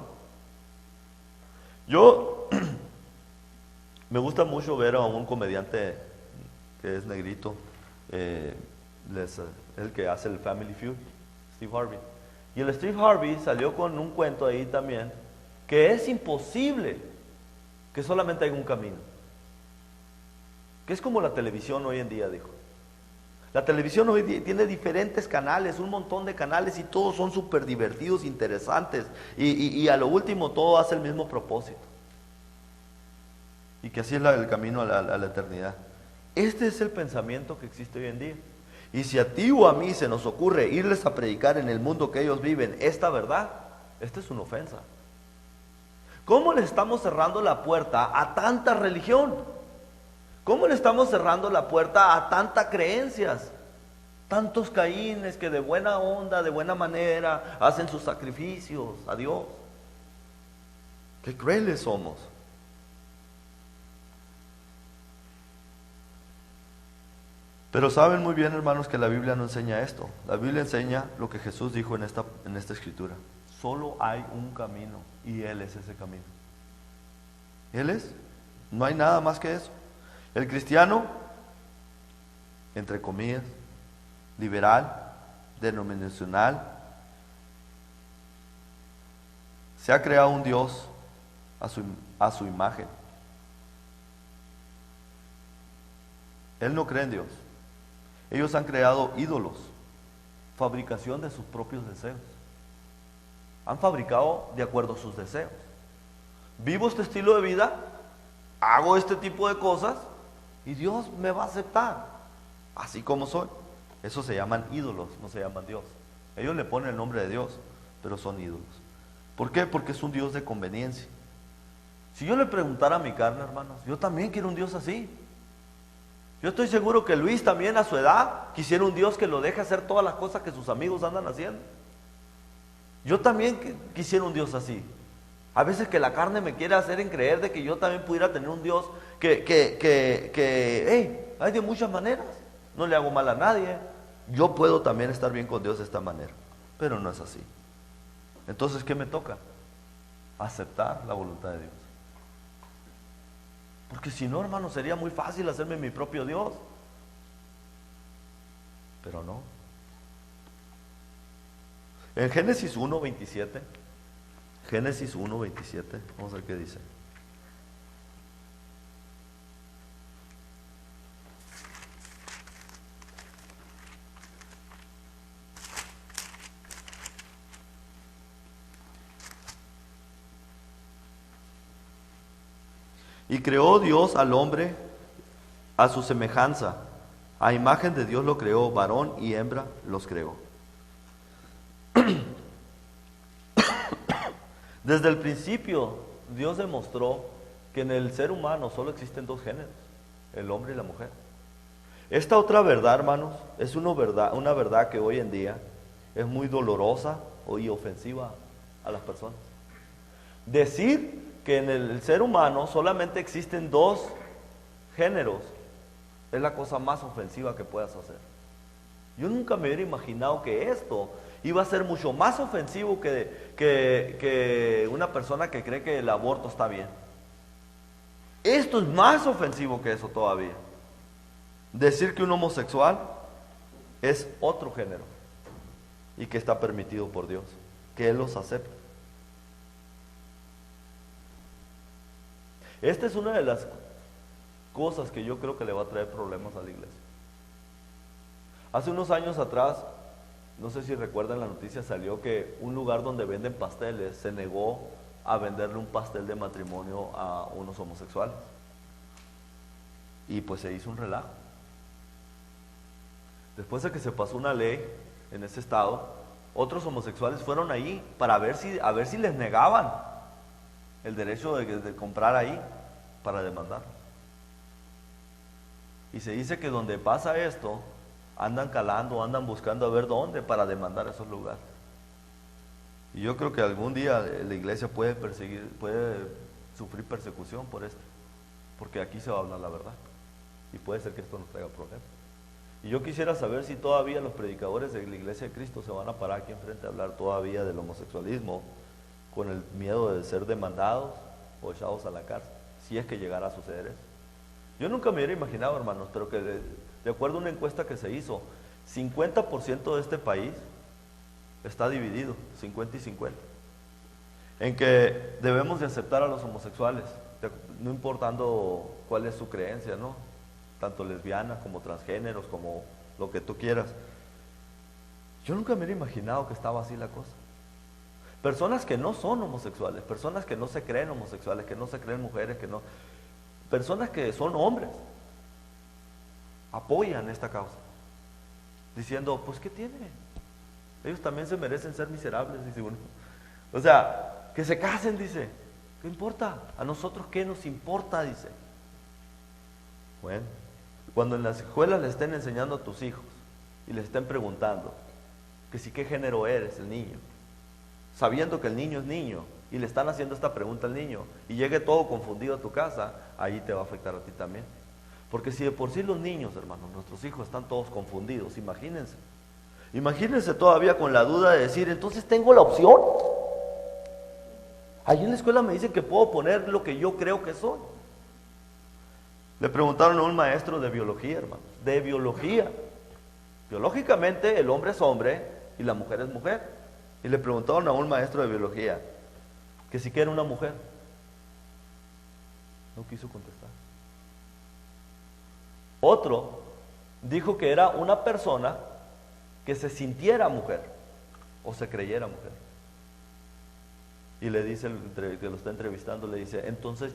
Yo me gusta mucho ver a un comediante que es negrito, el que hace el Family Feud, Steve Harvey. Y el Steve Harvey salió con un cuento ahí también, que es imposible que solamente haya un camino. Que es como la televisión hoy en día, dijo. La televisión hoy tiene diferentes canales, un montón de canales, y todos son súper divertidos, interesantes, y a lo último todo hace el mismo propósito. Y que así es el camino a la eternidad. Este es el pensamiento que existe hoy en día. Y si a ti o a mí se nos ocurre irles a predicar en el mundo que ellos viven esta verdad, esta es una ofensa. ¿Cómo le estamos cerrando la puerta a tanta religión? ¿Cómo le estamos cerrando la puerta a tantas creencias? Tantos caínes que de buena onda, de buena manera, hacen sus sacrificios a Dios. Qué crueles somos. Pero saben muy bien, hermanos, que la Biblia no enseña esto. La Biblia enseña lo que Jesús dijo en esta escritura. Solo hay un camino, y Él es ese camino. Él es. No hay nada más que eso. El cristiano, entre comillas, liberal, denominacional, se ha creado un Dios a su imagen. Él no cree en Dios. Ellos han creado ídolos, fabricación de sus propios deseos. Han fabricado de acuerdo a sus deseos. Vivo este estilo de vida, hago este tipo de cosas, y Dios me va a aceptar, así como soy. Esos se llaman ídolos, no se llaman Dios. Ellos le ponen el nombre de Dios, pero son ídolos. ¿Por qué? Porque es un Dios de conveniencia. Si yo le preguntara a mi carne, hermanos, yo también quiero un Dios así. Yo estoy seguro que Luis también a su edad quisiera un Dios que lo deje hacer todas las cosas que sus amigos andan haciendo. Yo también quisiera un Dios así. A veces que la carne me quiere hacer en creer de que yo también pudiera tener un Dios hay de muchas maneras. No le hago mal a nadie. Yo puedo también estar bien con Dios de esta manera. Pero no es así. Entonces, ¿qué me toca? Aceptar la voluntad de Dios. Porque si no, hermano, sería muy fácil hacerme mi propio Dios. Pero no. En Génesis 1:27, vamos a ver qué dice. Y creó Dios al hombre a su semejanza. A imagen de Dios lo creó, varón y hembra los creó. Desde el principio, Dios demostró que en el ser humano solo existen dos géneros, el hombre y la mujer. Esta otra verdad, hermanos, es una verdad que hoy en día es muy dolorosa y ofensiva a las personas. Decir que en el ser humano solamente existen dos géneros es la cosa más ofensiva que puedas hacer. Yo nunca me hubiera imaginado que esto iba a ser mucho más ofensivo que una persona que cree que el aborto está bien. Esto es más ofensivo que eso todavía. Decir que un homosexual es otro género y que está permitido por Dios, que Él los acepta. Esta es una de las cosas que yo creo que le va a traer problemas a la iglesia. Hace unos años atrás, no sé si recuerdan la noticia, salió que un lugar donde venden pasteles se negó a venderle un pastel de matrimonio a unos homosexuales. Y pues se hizo un relajo. Después de que se pasó una ley en ese estado, otros homosexuales fueron ahí para ver si les negaban el derecho de comprar ahí para demandar. Y se dice que donde pasa esto, andan calando, andan buscando a ver dónde para demandar esos lugares. Y yo creo que algún día la iglesia puede sufrir persecución por esto, porque aquí se va a hablar la verdad. Y puede ser que esto nos traiga problemas. Y yo quisiera saber si todavía los predicadores de la Iglesia de Cristo se van a parar aquí enfrente a hablar todavía del homosexualismo con el miedo de ser demandados o echados a la cárcel, si es que llegara a suceder eso. Yo nunca me hubiera imaginado, hermanos, pero que de acuerdo a una encuesta que se hizo, 50% de este país está dividido, 50 y 50, en que debemos de aceptar a los homosexuales, no importando cuál es su creencia, ¿no? Tanto lesbianas como transgéneros, como lo que tú quieras. Yo nunca me hubiera imaginado que estaba así la cosa. Personas que no son homosexuales, personas que no se creen homosexuales, que no se creen mujeres, personas que son hombres, apoyan esta causa, diciendo, pues ¿qué tiene? Ellos también se merecen ser miserables, dice uno. O sea, que se casen, dice. ¿Qué importa? ¿A nosotros qué nos importa? Dice. Bueno, cuando en las escuelas le estén enseñando a tus hijos y les estén preguntando que si qué género eres el niño, sabiendo que el niño es niño, y le están haciendo esta pregunta al niño, y llegue todo confundido a tu casa, ahí te va a afectar a ti también. Porque si de por sí los niños, hermanos, nuestros hijos están todos confundidos, imagínense todavía con la duda de decir, entonces tengo la opción. Allí en la escuela me dicen que puedo poner lo que yo creo que soy. Le preguntaron a un maestro de biología, hermanos, de biología. Biológicamente el hombre es hombre y la mujer es mujer. Y le preguntaron a un maestro de biología que si era una mujer. No quiso contestar. Otro dijo que era una persona que se sintiera mujer o se creyera mujer. Y le dice el que lo está entrevistando, le dice, entonces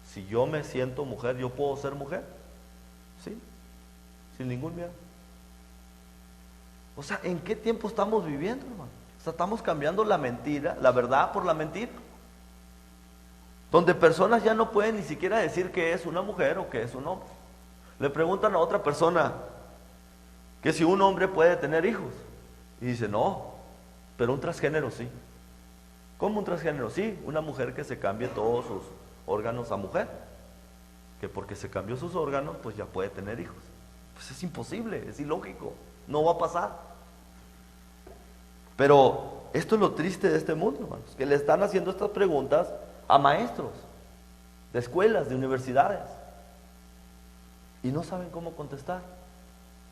si yo me siento mujer, ¿yo puedo ser mujer? Sí, sin ningún miedo. O sea, ¿en qué tiempo estamos viviendo, hermano? O sea, estamos cambiando la mentira, la verdad por la mentira. Donde personas ya no pueden ni siquiera decir que es una mujer o que es un hombre. Le preguntan a otra persona que si un hombre puede tener hijos. Y dice, no, pero un transgénero sí. ¿Cómo un transgénero? Sí, una mujer que se cambie todos sus órganos a mujer. Que porque se cambió sus órganos, pues ya puede tener hijos. Pues es imposible, es ilógico, no va a pasar. Pero esto es lo triste de este mundo, hermanos, que le están haciendo estas preguntas a maestros de escuelas, de universidades, y no saben cómo contestar.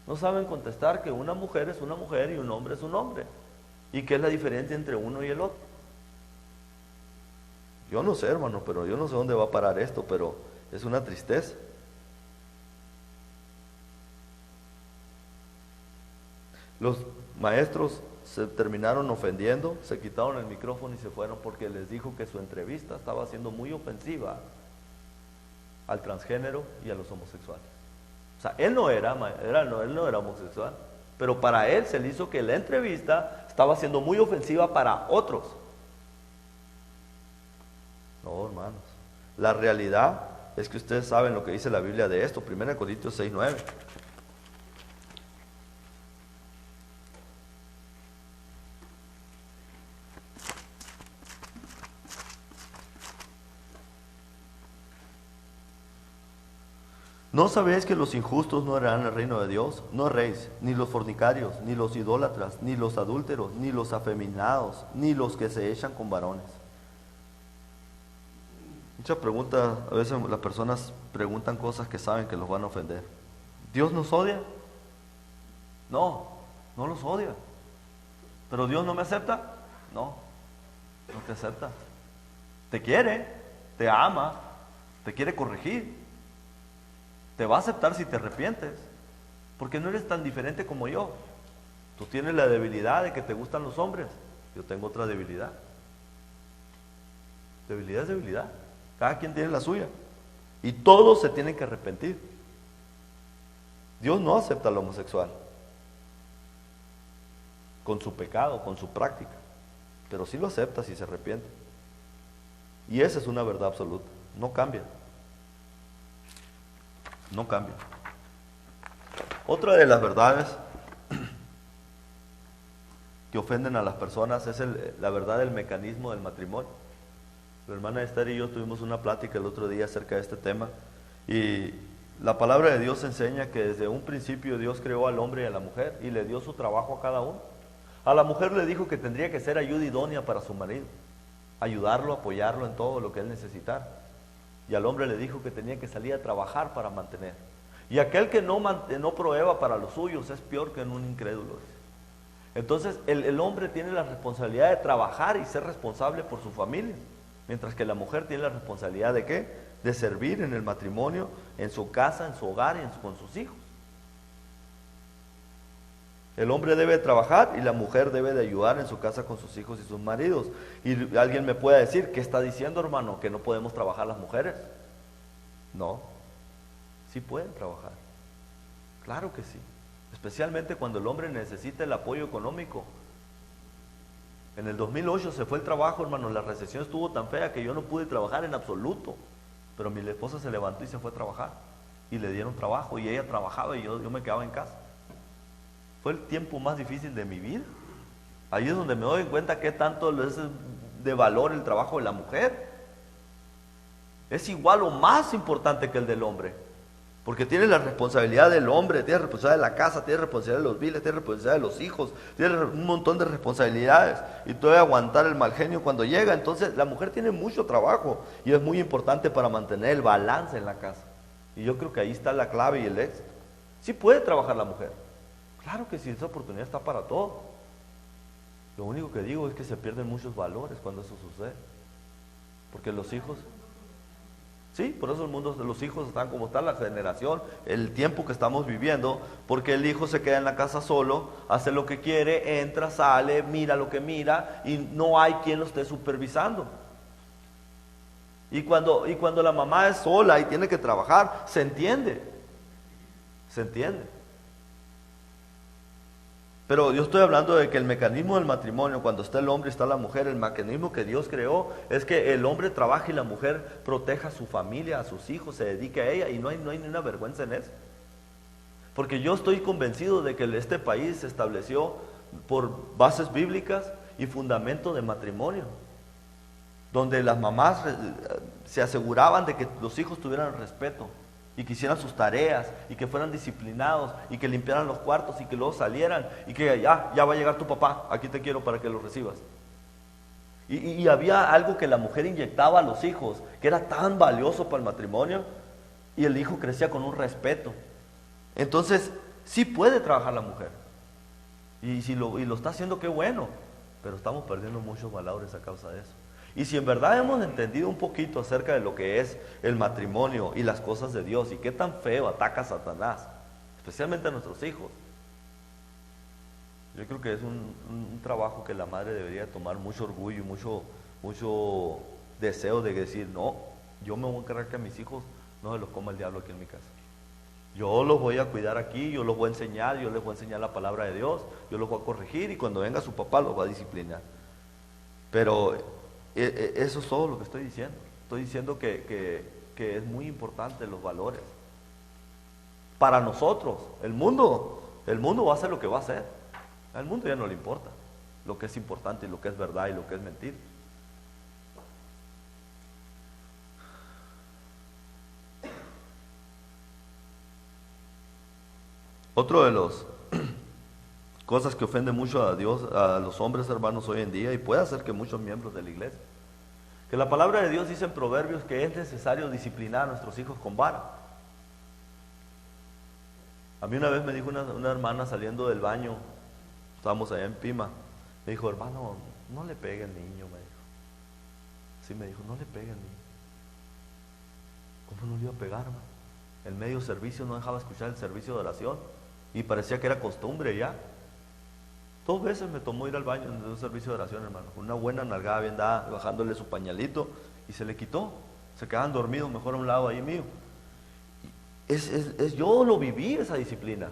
No saben contestar que una mujer es una mujer y un hombre es un hombre, y qué es la diferencia entre uno y el otro. Yo no sé, hermano, pero yo no sé dónde va a parar esto, pero es una tristeza. Los maestros se terminaron ofendiendo, se quitaron el micrófono y se fueron porque les dijo que su entrevista estaba siendo muy ofensiva al transgénero y a los homosexuales. O sea, él no era homosexual, pero para él se le hizo que la entrevista estaba siendo muy ofensiva para otros. No, hermanos, la realidad es que ustedes saben lo que dice la Biblia de esto, 1 Corintios 6:9. ¿No sabéis que los injustos no heredarán el reino de Dios? No erréis, ni los fornicarios, ni los idólatras, ni los adúlteros, ni los afeminados, ni los que se echan con varones. Muchas preguntas, a veces las personas preguntan cosas que saben que los van a ofender. ¿Dios nos odia? No, no los odia. ¿Pero Dios no me acepta? No, no te acepta. Te quiere, te ama, te quiere corregir. Te va a aceptar si te arrepientes, porque no eres tan diferente como yo. Tú tienes la debilidad de que te gustan los hombres, yo tengo otra debilidad. Debilidad es debilidad, cada quien tiene la suya, y todos se tienen que arrepentir. Dios no acepta al homosexual con su pecado, con su práctica, pero sí lo acepta si se arrepiente. Y esa es una verdad absoluta, no cambia. No cambia. Otra de las verdades que ofenden a las personas es la verdad del mecanismo del matrimonio. La hermana Esther y yo tuvimos una plática el otro día acerca de este tema y La palabra de Dios enseña que desde un principio Dios creó al hombre y a la mujer y le dio su trabajo a cada uno. A la mujer le dijo que tendría que ser ayuda idónea para su marido, ayudarlo, apoyarlo en todo lo que él necesitara. Y al hombre le dijo que tenía que salir a trabajar para mantener. Y aquel que no provea para los suyos es peor que en un incrédulo. Entonces el hombre tiene la responsabilidad de trabajar y ser responsable por su familia, mientras que la mujer tiene la responsabilidad de ¿qué? De servir en el matrimonio, en su casa, en su hogar y con sus hijos. El hombre debe trabajar y la mujer debe de ayudar en su casa con sus hijos y sus maridos. Y alguien me puede decir, ¿qué está diciendo, hermano? ¿Que no podemos trabajar las mujeres? No, sí pueden trabajar. Claro que sí. Especialmente cuando el hombre necesita el apoyo económico. En el 2008 se fue el trabajo, hermano. La recesión estuvo tan fea que yo no pude trabajar en absoluto. Pero mi esposa se levantó y se fue a trabajar. Y le dieron trabajo y ella trabajaba y yo me quedaba en casa. Fue el tiempo más difícil de mi vida. Ahí es donde me doy cuenta que tanto es de valor el trabajo de la mujer. Es igual o más importante que el del hombre. Porque tiene la responsabilidad del hombre, tiene la responsabilidad de la casa, tiene la responsabilidad de los biles, tiene la responsabilidad de los hijos, tiene un montón de responsabilidades. Y todo es aguantar el mal genio cuando llega. Entonces la mujer tiene mucho trabajo y es muy importante para mantener el balance en la casa. Y yo creo que ahí está la clave y el éxito. Sí puede trabajar la mujer. Claro que sí, esa oportunidad está para todo. Lo único que digo es que se pierden muchos valores cuando eso sucede. Porque los hijos... Sí, por eso el mundo de los hijos están como está la generación, el tiempo que estamos viviendo, porque el hijo se queda en la casa solo, hace lo que quiere, entra, sale, mira lo que mira y no hay quien lo esté supervisando. Y cuando la mamá es sola y tiene que trabajar, se entiende. Pero yo estoy hablando de que el mecanismo del matrimonio, cuando está el hombre y está la mujer, el mecanismo que Dios creó es que el hombre trabaje y la mujer proteja a su familia, a sus hijos, se dedique a ella y no hay ni una vergüenza en eso. Porque yo estoy convencido de que este país se estableció por bases bíblicas y fundamento de matrimonio, donde las mamás se aseguraban de que los hijos tuvieran respeto y que hicieran sus tareas y que fueran disciplinados y que limpiaran los cuartos y que luego salieran y que ya va a llegar tu papá, aquí te quiero para que lo recibas. Y había algo que la mujer inyectaba a los hijos que era tan valioso para el matrimonio y el hijo crecía con un respeto. Entonces sí puede trabajar la mujer y lo está haciendo, qué bueno, pero estamos perdiendo muchos valores a causa de eso. Y si en verdad hemos entendido un poquito acerca de lo que es el matrimonio y las cosas de Dios y qué tan feo ataca a Satanás, especialmente a nuestros hijos, yo creo que es un trabajo que la madre debería tomar mucho orgullo y mucho deseo de decir, no, yo me voy a encargar que a mis hijos no se los coma el diablo aquí en mi casa. Yo los voy a cuidar aquí, yo los voy a enseñar, yo les voy a enseñar la palabra de Dios, yo los voy a corregir y cuando venga su papá los va a disciplinar. Pero eso es todo lo que estoy diciendo. Estoy diciendo que es muy importante los valores. Para nosotros, el mundo va a hacer lo que va a hacer. Al mundo ya no le importa lo que es importante y lo que es verdad y lo que es mentira. Otro de los cosas que ofende mucho a Dios, a los hombres, hermanos, hoy en día, y puede hacer que muchos miembros de la iglesia, que la palabra de Dios dice en Proverbios que es necesario disciplinar a nuestros hijos con vara. A mí una vez me dijo una hermana saliendo del baño, estábamos allá en Pima, me dijo, hermano, no le pegue al niño, me dijo. Sí, me dijo, no le pegue al niño. ¿Cómo no le iba a pegar, hermano? El medio servicio no dejaba escuchar el servicio de oración y parecía que era costumbre ya. 2 veces me tomó ir al baño en un servicio de oración, hermano, con una buena nalgada bien dada, bajándole su pañalito, y se le quitó. Se quedaban dormidos mejor a un lado ahí mío. Yo lo viví, esa disciplina.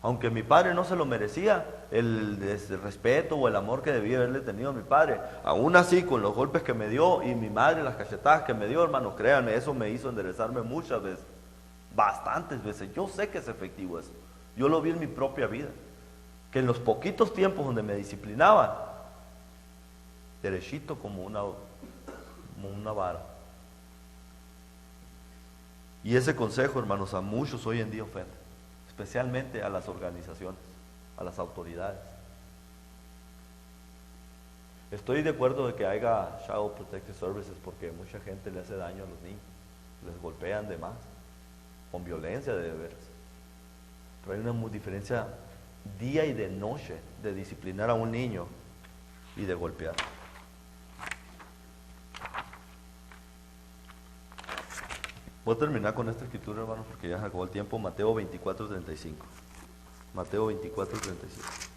Aunque mi padre no se lo merecía, el respeto o el amor que debía haberle tenido a mi padre, aún así con los golpes que me dio y mi madre las cachetadas que me dio, hermano, créanme, eso me hizo enderezarme muchas veces, bastantes veces. Yo sé que es efectivo eso, yo lo vi en mi propia vida, que en los poquitos tiempos donde me disciplinaban, derechito como una vara. Y ese consejo, hermanos, a muchos hoy en día ofende, especialmente a las organizaciones, a las autoridades. Estoy de acuerdo de que haya Child Protective Services porque mucha gente le hace daño a los niños, les golpean de más, con violencia de veras. Pero hay una diferencia día y de noche de disciplinar a un niño y de golpear. Voy a terminar con esta escritura, hermanos, porque ya se acabó el tiempo. Mateo 24:35. Mateo 24:35.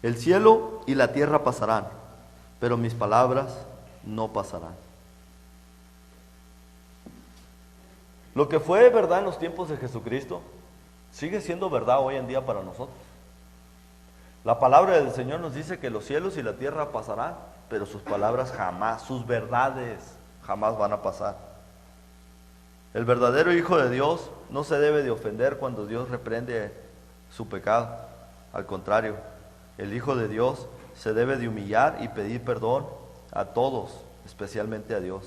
El cielo y la tierra pasarán, pero mis palabras no pasarán. Lo que fue verdad en los tiempos de Jesucristo sigue siendo verdad hoy en día para nosotros. La palabra del Señor nos dice que los cielos y la tierra pasarán, pero sus palabras jamás, sus verdades jamás van a pasar. El verdadero Hijo de Dios no se debe de ofender cuando Dios reprende su pecado. Al contrario, el Hijo de Dios se debe de humillar y pedir perdón a todos, especialmente a Dios.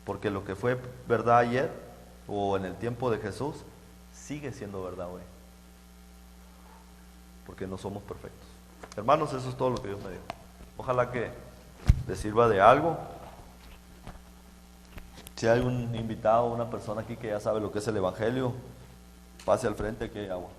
Porque lo que fue verdad ayer o en el tiempo de Jesús sigue siendo verdad hoy. Porque no somos perfectos. Hermanos, eso es todo lo que Dios me dio. Ojalá que les sirva de algo. Si hay un invitado, una persona aquí que ya sabe lo que es el Evangelio, pase al frente que hay agua.